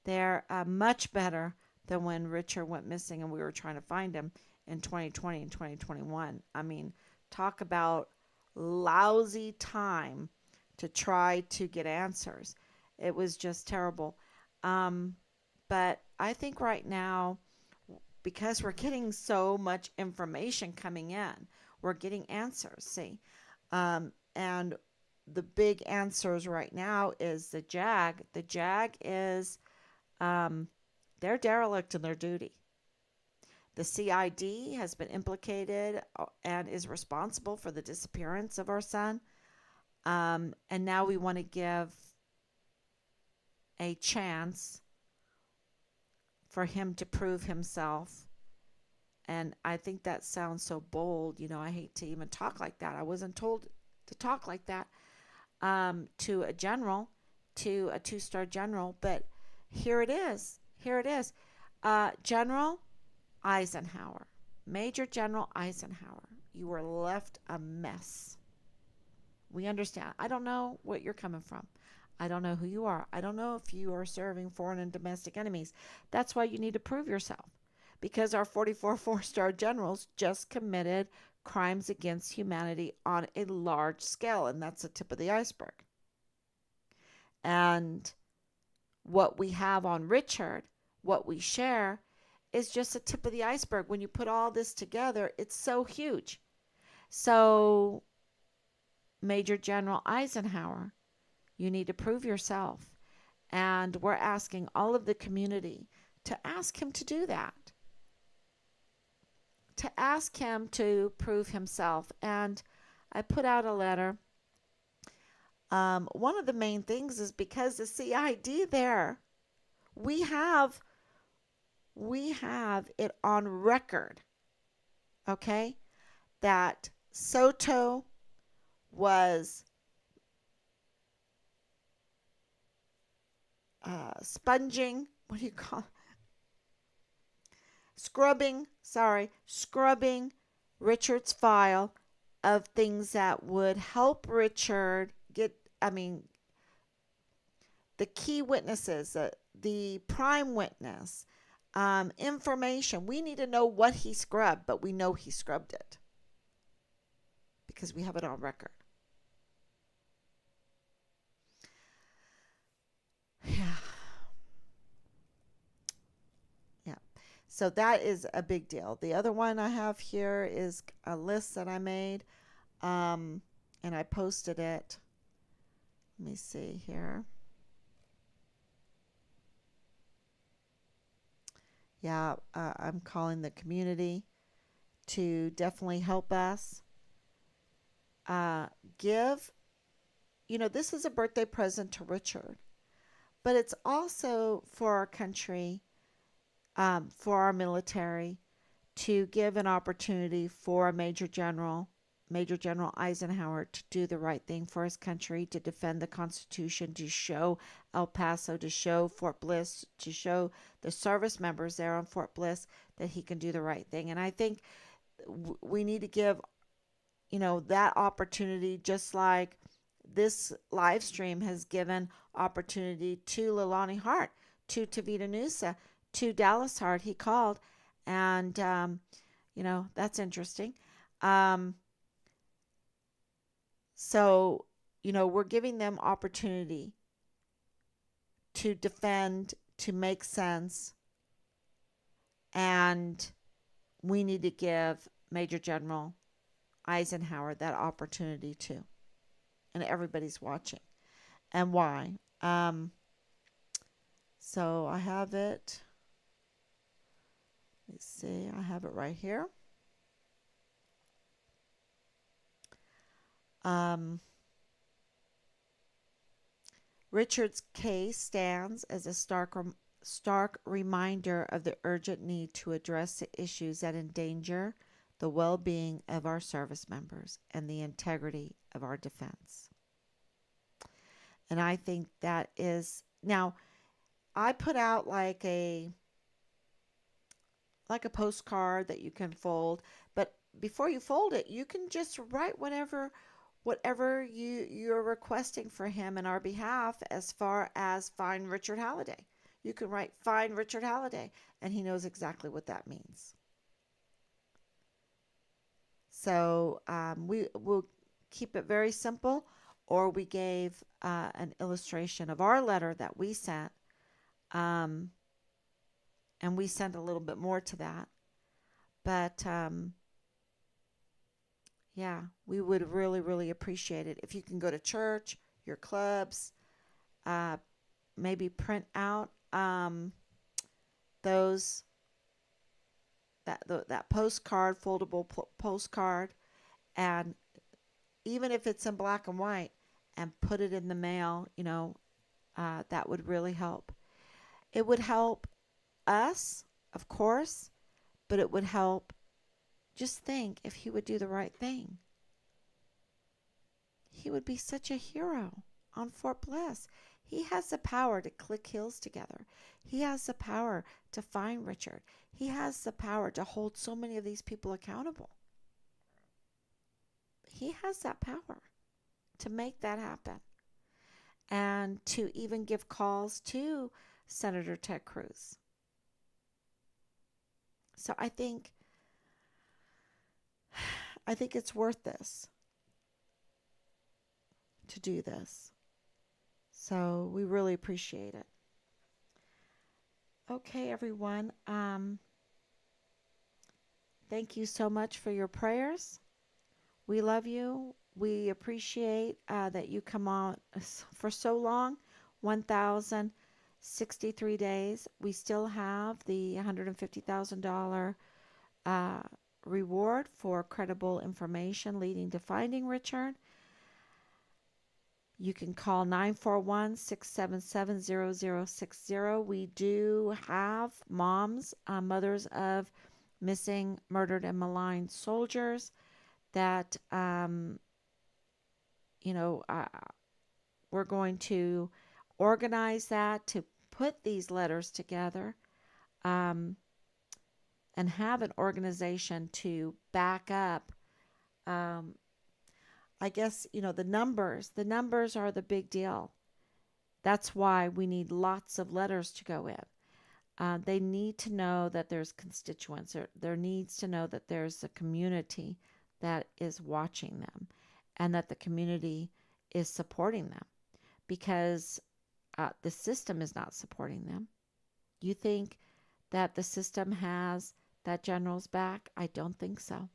They're much better than when Richard went missing and we were trying to find him in 2020 and 2021. I mean, talk about lousy time to try to get answers. It was just terrible. But I think right now, because we're getting so much information coming in, we're getting answers, see? And the big answers right now is the JAG. The JAG is, they're derelict in their duty. The CID has been implicated and is responsible for the disappearance of our son. And now we want to give a chance for him to prove himself. And I think that sounds so bold. I hate to even talk like that. I wasn't told to talk like that to a general, to a two-star general. But here it is. Here it is. General Eisenhower, Major General Eisenhower, you were left a mess. We understand. I don't know what you're coming from. I don't know who you are. I don't know if you are serving foreign and domestic enemies. That's why you need to prove yourself. Because our 44 four-star generals just committed crimes against humanity on a large scale, and that's the tip of the iceberg. And what we have on Richard, what we share, is just the tip of the iceberg. When you put all this together, it's so huge. So, Major General Eisenhower, you need to prove yourself. And we're asking all of the community to ask him to do that, to ask him to prove himself. And I put out a letter. One of the main things is because the CID there, we have it on record, okay, that Soto was sponging, what do you call it? Scrubbing Richard's file of things that would help Richard get, the key witnesses, the prime witness, information. We need to know what he scrubbed, but we know he scrubbed it because we have it on record. Yeah. Yeah. So that is a big deal. The other one I have here is a list that I made, and I posted it. Let me see here. Yeah, I'm calling the community to definitely help us. Give, this is a birthday present to Richard, but it's also for our country, for our military, to give an opportunity for a Major General Eisenhower, to do the right thing for his country, to defend the Constitution, to show El Paso, to show Fort Bliss, to show the service members there on Fort Bliss that he can do the right thing. And I think we need to give, that opportunity, just like this live stream has given opportunity to Leilani Hart, to Tavita Nusa, to Dallas Hart. He called, and that's interesting. So, we're giving them opportunity to defend, to make sense, and we need to give Major General Eisenhower that opportunity too. And everybody's watching. And why? So I have it. Let's see. I have it right here. Richard's case stands as a stark reminder of the urgent need to address the issues that endanger the well-being of our service members and the integrity of our defense. And I think that is, now I put out like a postcard that you can fold, but before you fold it, you can just write whatever you're requesting for him in our behalf, as far as find Richard Halliday. You can write find Richard Halliday, and he knows exactly what that means. So we will keep it very simple, or we gave an illustration of our letter that we sent, and we sent a little bit more to that. But yeah, we would really, really appreciate it if you can go to church, your clubs, maybe print out those that postcard, foldable postcard, and even if it's in black and white, and put it in the mail, that would really help. It would help us, of course, but it would help. Just think if he would do the right thing. He would be such a hero on Fort Bliss. He has the power to click heels together. He has the power to find Richard. He has the power to hold so many of these people accountable. He has that power to make that happen and to even give calls to Senator Ted Cruz. So I think it's worth this to do this. So we really appreciate it. Okay, everyone. Thank you so much for your prayers. We love you. We appreciate that you come on for so long, 1,063 days. We still have the $150,000 reward for credible information leading to finding Richard. You can call 941-677-0060. We do have moms, mothers of missing, murdered, and maligned soldiers that, we're going to organize that to put these letters together and have an organization to back up. I guess, the numbers are the big deal. That's why we need lots of letters to go in. They need to know that there's constituents. There needs to know that there's a community that is watching them and that the community is supporting them because the system is not supporting them. You think that the system has that general's back? I don't think so.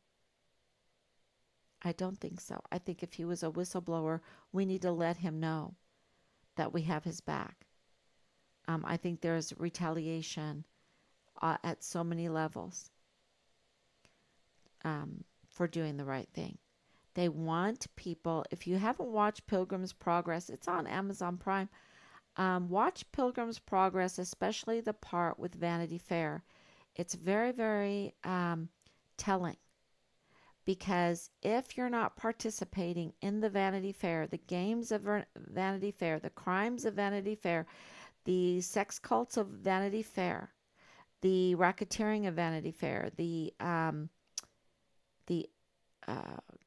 I don't think so. I think if he was a whistleblower, we need to let him know that we have his back. I think there's retaliation at so many levels for doing the right thing. They want people, if you haven't watched Pilgrim's Progress, it's on Amazon Prime. Watch Pilgrim's Progress, especially the part with Vanity Fair. It's very, very telling. Because if you're not participating in the Vanity Fair, the games of Vanity Fair, the crimes of Vanity Fair, the sex cults of Vanity Fair, the racketeering of Vanity Fair, the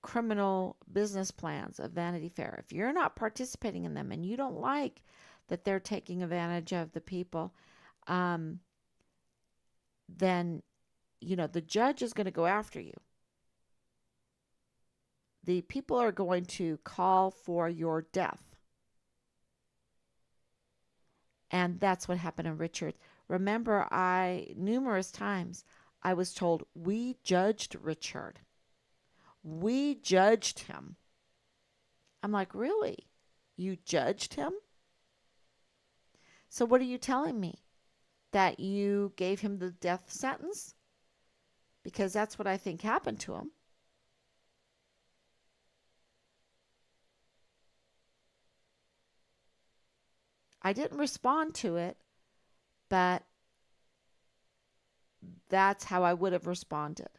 criminal business plans of Vanity Fair, if you're not participating in them and you don't like that they're taking advantage of the people, then, the judge is going to go after you. The people are going to call for your death. And that's what happened to Richard. Remember, numerous times, I was told, we judged Richard. We judged him. I'm like, really? You judged him? So what are you telling me? That you gave him the death sentence? Because that's what I think happened to him. I didn't respond to it, but that's how I would have responded.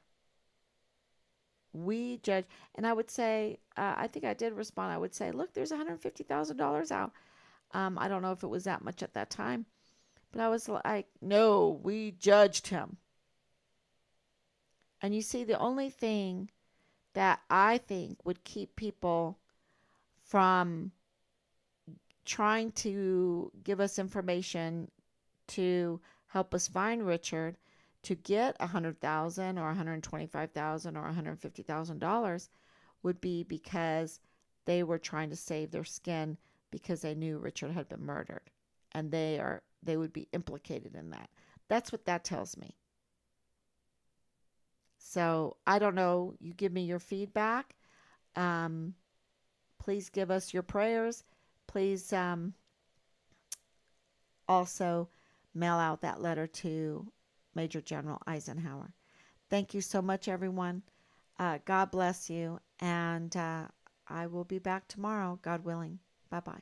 We judge, and I would say, I think I did respond. I would say, look, there's $150,000 out. I don't know if it was that much at that time, but I was like, no, we judged him. And you see, the only thing that I think would keep people from trying to give us information to help us find Richard to get $100,000 or $125,000 or $150,000 would be because they were trying to save their skin because they knew Richard had been murdered, and they would be implicated in that. That's what that tells me. So I don't know. You give me your feedback. Please give us your prayers. Please also mail out that letter to Major General Eisenhower. Thank you so much, everyone. God bless you. And I will be back tomorrow, God willing. Bye bye.